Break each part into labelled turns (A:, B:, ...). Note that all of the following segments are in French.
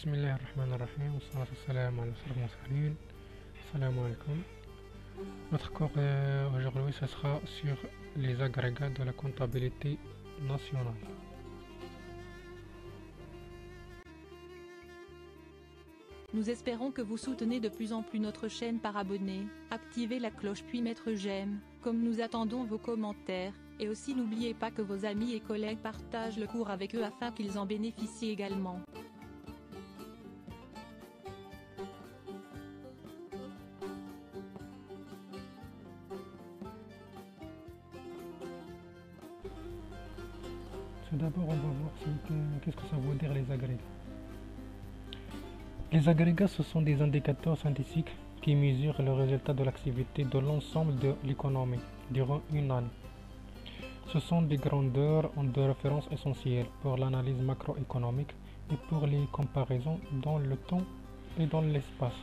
A: بسم الله الرحمن الرحيم والصلاة والسلام على أشرف المرسلين. Salam alaikum. Notre cours aujourd'hui ce sera sur les agrégats de la comptabilité nationale.
B: Nous espérons que vous soutenez de plus en plus notre chaîne par abonner, activer la cloche puis mettre j'aime, comme nous attendons vos commentaires, et aussi n'oubliez pas que vos amis et collègues partagent le cours avec eux afin qu'ils en bénéficient également.
A: Tout d'abord, on va voir qu'est-ce que ça veut dire les agrégats. Les agrégats, ce sont des indicateurs scientifiques qui mesurent le résultat de l'activité de l'ensemble de l'économie durant une année. Ce sont des grandeurs de référence essentielles pour l'analyse macroéconomique et pour les comparaisons dans le temps et dans l'espace.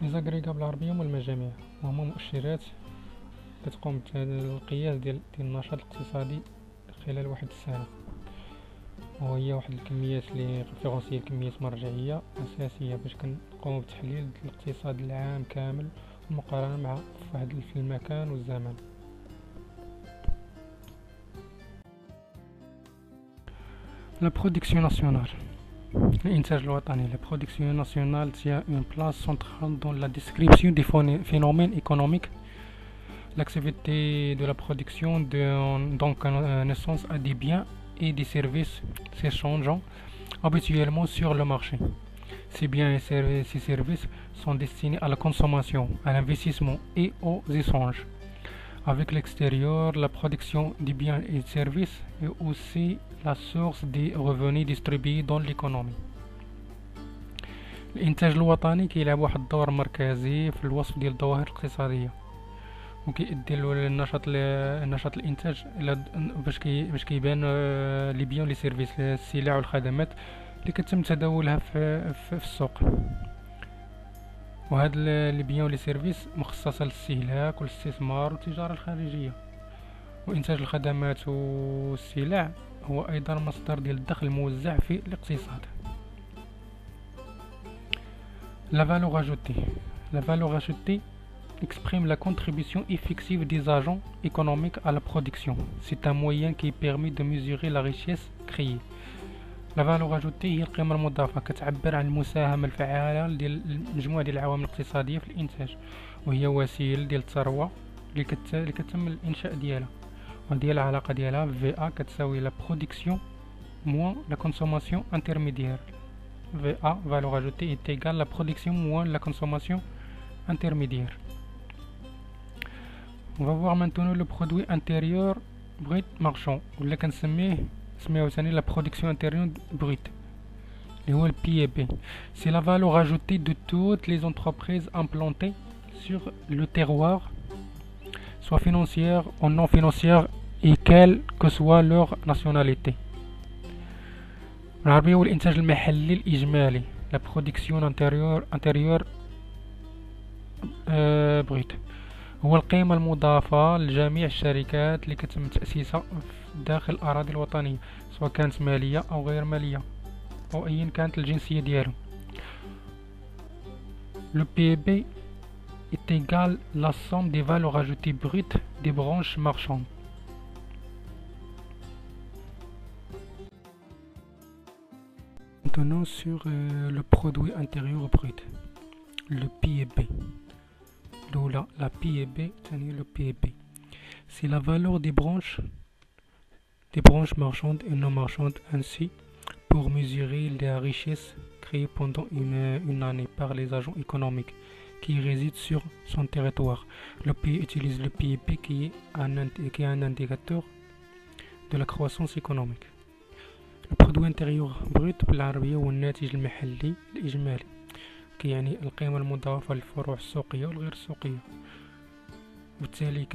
A: Les agrégats بالعربية هما المجاميع وهما مؤشرات كتقوم بالقياس ديال النشاط الاقتصادي خلال واحد السنة، وهي واحد الكميات اللي ريفيرونسية، الكميات مرجعية أساسية باش كنقومو بتحليل الاقتصاد العام كامل ومقارنة مع واحد في المكان والزمان. La production nationale. الإنتاج الوطني. La production nationale tient une place centrale dans la description des phénomènes économiques. L'activité de la production donne donc naissance à des biens et des services s'échangeant habituellement sur le marché. Ces biens et ces services sont destinés à la consommation, à l'investissement et aux échanges. Avec l'extérieur, la production des biens et services est aussi la source des revenus distribués dans l'économie. الإنتاج الوطني كيلعب واحد الدور مركزي في الوصف ديال الظواهر الاقتصادية، وكيؤدي النشاط الانتاج باش كيبان لي بيان لي سيرفيس، السلع والخدمات اللي كتم تداولها في السوق. وهاد لي بيان ولي سيرفيس مخصصه للاستهلاك والاستثمار والتجاره الخارجيه. وانتاج الخدمات والسلع هو ايضا مصدر ديال الدخل الموزع في الاقتصاد. La valeur ajoutée. La valeur ajoutée exprime la contribution effective des agents économiques à la production. C'est un moyen qui permet de mesurer la richesse créée. La valeur ajoutée هي القيمة المضافة، كتعبر عن المساهمة الفعالة ديال مجموعة ديال العوامل الاقتصادية في الإنتاج، وهي وسيلة ديال الثروة اللي كتم الإنشاء ديالها، وديال العلاقة ديالها VA كتساوي la production moins la consommation intermédiaire. VA, valeur ajoutée, est égale la production moins la consommation intermédiaire. On va voir maintenant le produit intérieur brut marchand, ولا كنسميه ثاني la production intérieure brute اللي هو PIB. C'est la valeur ajoutée de toutes les entreprises implantées sur le terroir, soit financières ou non financières, et quelle que soit leur nationalité. العربية هو الإنتاج المحلي الإجمالي، la production intérieure brute، هو القيمة المضافة لجميع الشركات اللي كتم تأسيسها داخل الأراضي الوطنية، سواء كانت مالية أو غير مالية أو أيا كانت الجنسية ديالهم. Le PIB est égal la somme des valeurs ajoutées brutes des branches marchandes. Maintenant sur le produit intérieur brut, le PIB. La PIB, le PIB, c'est la valeur des branches marchandes et non marchandes, ainsi pour mesurer la richesse créée pendant une année par les agents économiques qui résident sur son territoire. Le pays utilise le PIB qui est un indicateur de la croissance économique. Le produit intérieur brut بالعربية هو الناتج المحلي الإجمالي، يعني القيمة المضافة للفروع السوقية والغير السوقية، وبالتالي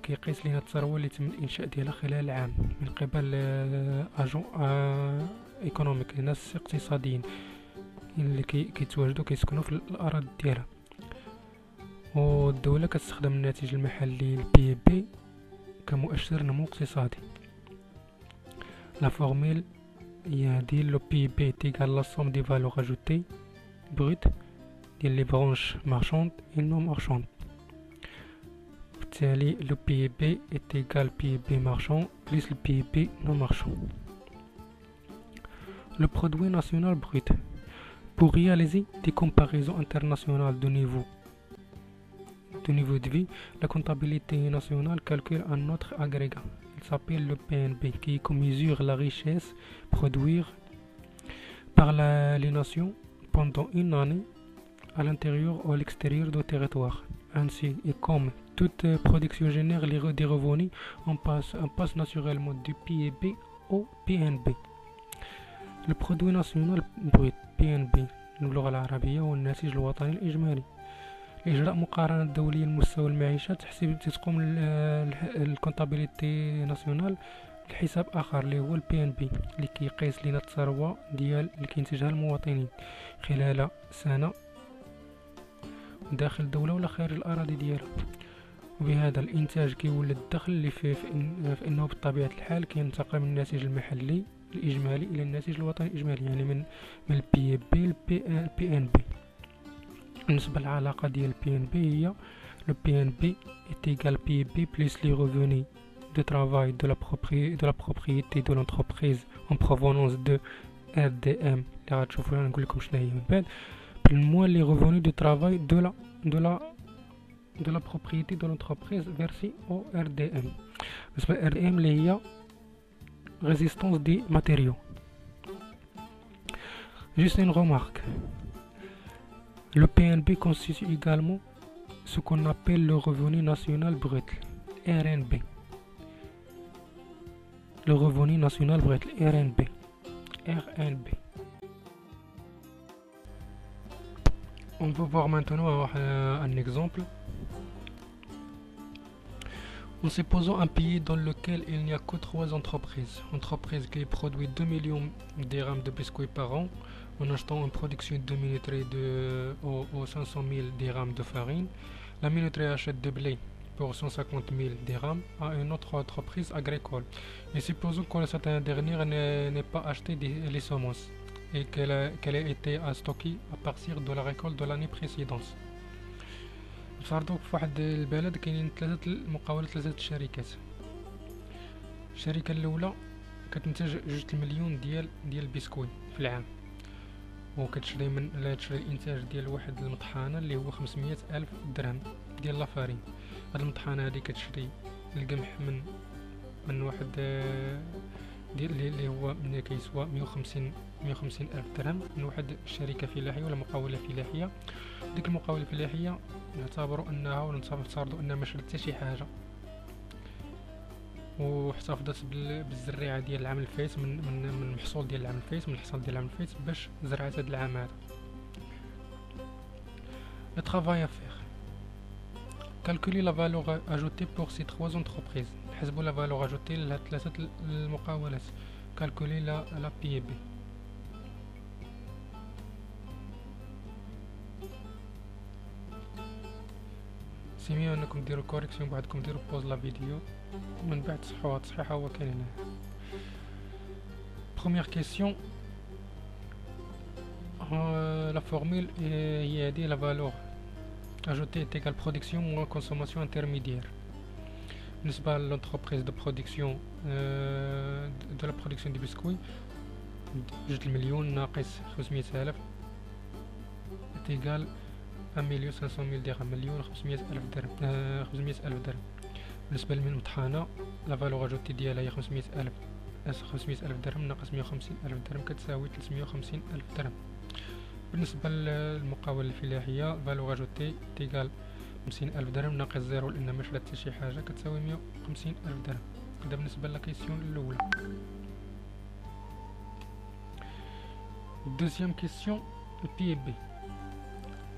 A: كيقيس لنا الثروة اللي تم الإنشاء ديالها خلال العام من قبل أجون إيكونوميك، ناس اقتصاديين اللي كيتواجدوا كيسكنوا في الأراضي ديالها. والدولة كتستخدم الناتج المحلي البي بي كمؤشر نمو اقتصادي. La formule dit le PIB est égal à la somme des valeurs ajoutées brutes des branches marchandes et non marchandes. Le PIB est égal PIB marchand plus le PIB non marchand. Le produit national brut. Pour réaliser des comparaisons internationales de niveau de vie, la comptabilité nationale calcule un autre agrégat. Il s'appelle le PNB, qui mesure la richesse produite par les nations pendant une année à l'intérieur ou à l'extérieur du territoire. Ainsi, et comme toute production génère des revenus, on passe naturellement du PIB au PNB. Le produit national brut PNB باللغة العربية هو الناتج الوطني الإجمالي لإجراء مقارنة دولية لمستوى المعيشة. تقوم الكونتابيليتي ناسيونال لحساب آخر اللي هو البي ان بي اللي كيقيس لنا الثروة ديال اللي كينتجها المواطنين خلال سنة داخل الدولة ولا خارج الأراضي ديالها. وبهذا الإنتاج كيولد الدخل اللي في إنه بطبيعة الحال كينتقل من الناتج المحلي الإجمالي إلى الناتج الوطني الإجمالي، يعني من البي بي البي ان بي. بالنسبة للعلاقة ديال البي ان بي هي le PNB est égal PIB plus les revenus de travail de la propriété de l'entreprise en provenance de RDM اللي غتشوفوا انا نقول لكم شنو هي من بعد moins les revenus de travail de la propriété de l'entreprise versés au RDM. بالنسبة ل RDM اللي هي résistance des matériaux. Juste une remarque. Le PNB constitue également ce qu'on appelle le revenu national brut, RNB. Le revenu national brut, RNB. On peut voir maintenant un exemple. En supposant un pays dans lequel il n'y a que 3 entreprises. Entreprise qui produit 2 millions de dirhams de biscuits par an en achetant une production de minuterie aux 500 000 dirhams de farine. La minuterie achète de blé pour 150 000 dirhams à une autre entreprise agricole. Et supposons que cette dernière n'ait pas acheté les semences et qu'elle ait été stockée à partir de la récolte de l'année précédente. صارتو في واحد البلد كاينين ثلاثة الشركات. الشركة الأولى كتنتج 2 مليون ديال البسكوي في العام، وكتشري الانتاج ديال واحد المطحنة اللي هو 500 ألف درهم ديال لافارين. هاد المطحنة هادي كتشري القمح من واحد ديال اللي هو من كيسوا 150 ألف درهم من واحد الشركة فلاحية ولا مقاولة فلاحية. ديك المقاولة الفلاحية نعتبروا انها ونفترضوا انها ما شرت حتى شي حاجه واحتفظت بالزريعه ديال العام الفايت من المحصول ديال العام الفايت من الحصاد ديال العام الفايت باش زرعت هذا العام هذا. Le travail à faire. Calculer la valeur ajoutée pour ces 3 entreprises. نحسبوا la valeur ajoutée لهاد 3 المقاولات. Calculer la PIB. سيميو انكم ديروا كوريكسيون بعدكم ديروا بوز لا فيديو من بعد تصحوها تصحيحه هو كاين هنا. Première question. La formule هي هادي la valeur ajoutée est égale production moins consommation intermédiaire. بالنسبة للانتربريز دو برودكسيون دو لا برودكسيون دي بسكوي 2 مليون ناقص 500 ألف est égal 1,500,000 درهم، 1,500,000 درهم 500 ألف درهم. بالنسبة للمطحنة لا فالور اجوتي ديالها هي 500 ألف درهم ناقص 150 ألف درهم كتساوي 350 ألف درهم. بالنسبة للمقاولة الفلاحية فالور اجوتي تيكال 50 ألف درهم ناقص زيرو لأن ما شرات حتى شي حاجة كتساوي 150 ألف درهم. هذا بالنسبة للكيسيون الأولى. دوزيام كيسيون البي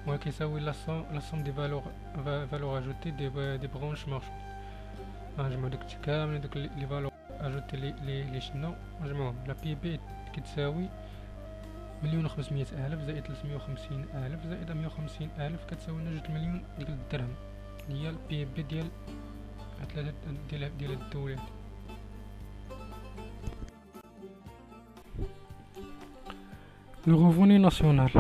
A: وكيساوي لا سوم دي فالور اجوتي دي برونش مارشون. نجمعو داك كامل دوك لي فالور اجوتي لي شنو نجمعوهم. لا بي بي كتساوي 1,500,000 زائد 350,000 زائد 150,000 كتساوي لنا 2 مليون ديال الدرهم هي البي بي ديال الدولات. Le revenu national,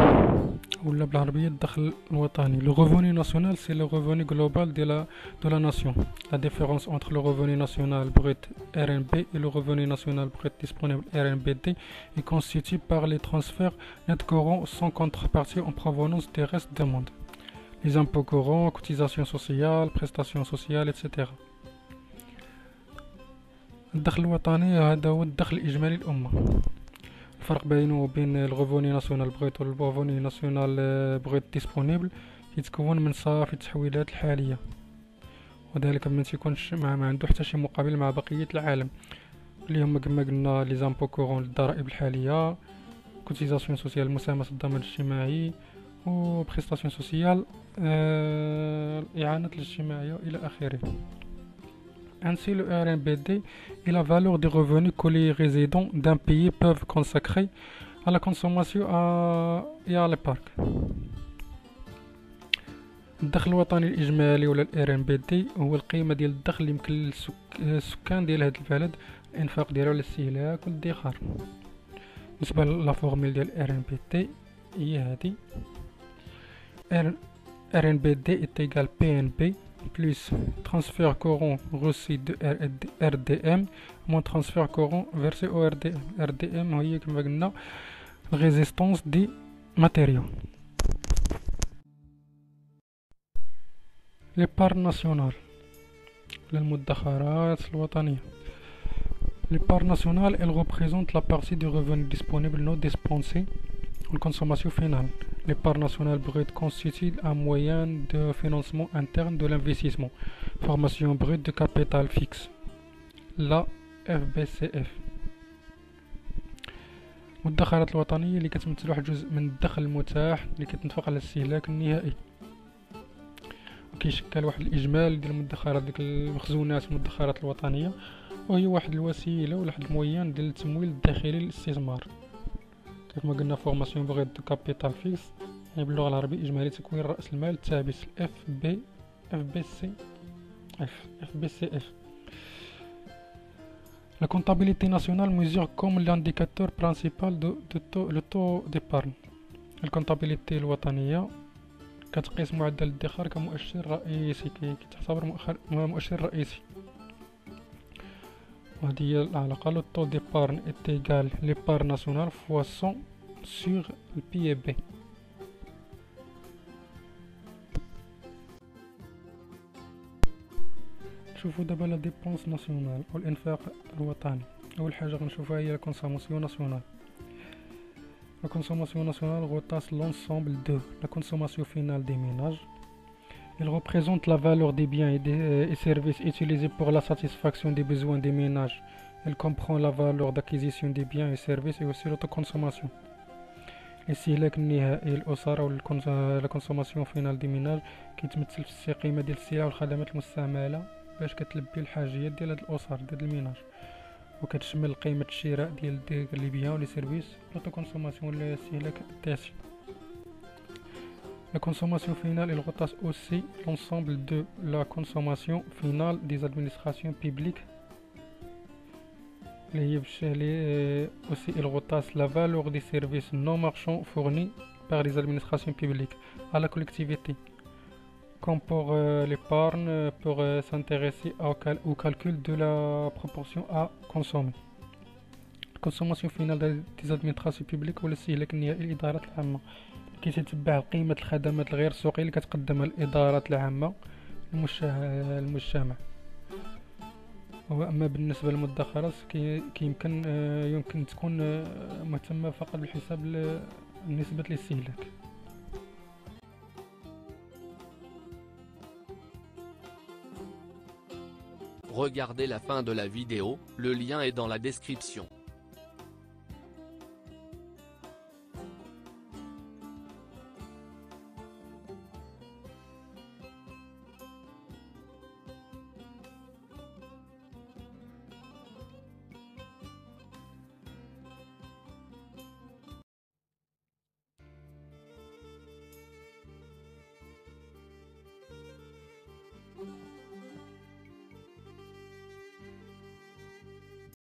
A: ou la بالعربية الدخل الوطني. Le revenu national, c'est le revenu global de la nation. La différence entre le revenu national brut RNB et le revenu national brut disponible RNBD est constituée par les transferts nets courants sans contrepartie en provenance des restes du monde. Les impôts courants, cotisations sociales, prestations sociales, etc. الدخل الوطني هذا هو الدخل الإجمالي للأمة. الفرق بينه وبين الغوفوني ناسيونال بغيت والغوفوني ناسيونال بغيت ديسپونيبل كيتكون من صافي التحويلات الحالية، وذلك ما تيكونش ما عنده حتى شي مقابل مع بقية العالم، اللي هما كما قلنا لي زامبو كورون للضرائب الحالية، كوتيزاسيون سوسيال المساهمة في الضمان الاجتماعي، و بريستاسيون سوسيال الإعانات الاجتماعية إلى آخره. Ainsi, le RNBD est la valeur des revenus que les résidents d'un pays peuvent consacrer à la consommation et à l'épargne. الدخل الوطني الإجمالي ولا ال RNBD هو القيمة ديال الدخل اللي يمكن للسكان ديال هاد البلد الإنفاق ديالو على الاستهلاك والادخار. بالنسبة لا فورميل ديال RNBD هي هادي: RNBD est égal PNB plus transfert courant reçu de RDM moins transfert courant versé au RDM. RDM هي كما قلنا résistance des matériaux. l'épargne nationale للمدخرات الوطنية. L'épargne nationale, elle représente la partie du revenu disponible non dépensé en consommation finale. L'épargne nationale brute constitue un moyen de financement interne de l'investissement. Formation brute de capital fixe. La FBCF. المدخرات الوطنية اللي كتمثل واحد الجزء من الدخل المتاح اللي كتنفق على الاستهلاك النهائي، وكيشكل واحد الإجمال ديال المدخرات ديك المخزونات والمدخرات الوطنية، وهي واحد الوسيلة ولا واحد المويان ديال التمويل الداخلي للاستثمار. كيف ما قلنا فورماسيون بغيت دو كابيتال فيكس، يعني باللغة العربية إجمالي تكوين رأس المال الثابت FBCF. La comptabilité nationale mesure comme l'indicateur principal le taux d'épargne. الكونتابيليتي الوطنية كتقيس معدل الادخار كمؤشر رئيسي، كتعتبر مؤشر رئيسي. وهذه هي العلاقة: le taux d'épargne est égal l'épargne nationale fois 100 sur le PIB. نشوفو دابا لا ديبونس ناسيونال أو الإنفاق الوطني. أول حاجة غنشوفها هي لا كونسوماسيون ناسيونال. La consommation nationale retrace l'ensemble de la consommation finale des ménages. Elle représente la valeur des biens et services utilisés pour la satisfaction des besoins des ménages. Elle comprend la valeur d'acquisition des biens et services et aussi l'autoconsommation. الاستهلاك النهائي للأسرة ولا consommation finale des ménages كيتمثل في القيمة ديال السلع والخدمات المستعملة باش كتلبي الحاجيات ديال هاد الأسر ديال الميناج، وكتشمل قيمة الشراء ديال لي بيان ولي سيرفيس، لوطوكونسوماسيون ولا الاستهلاك الذاتي. La consommation finale, elle retrace aussi l'ensemble de la consommation finale des administrations publiques. Aussi, elle retrace la valeur des services non marchands fournis par les administrations publiques à la collectivité. Comme pour l'épargne, pour s'intéresser au calcul de la proportion à consommer. La consommation finale des administrations publiques والاستهلاك النهائي للإدارات العامة كيتتبع قيمة الخدمات الغير سوقية اللي كتقدمها الإدارات العامة للمجتمع. وأما بالنسبة للمدخرات يمكن تكون مهتمة فقط بحساب نسبة الاستهلاك.
C: Regardez la fin de la vidéo, le lien est dans la description.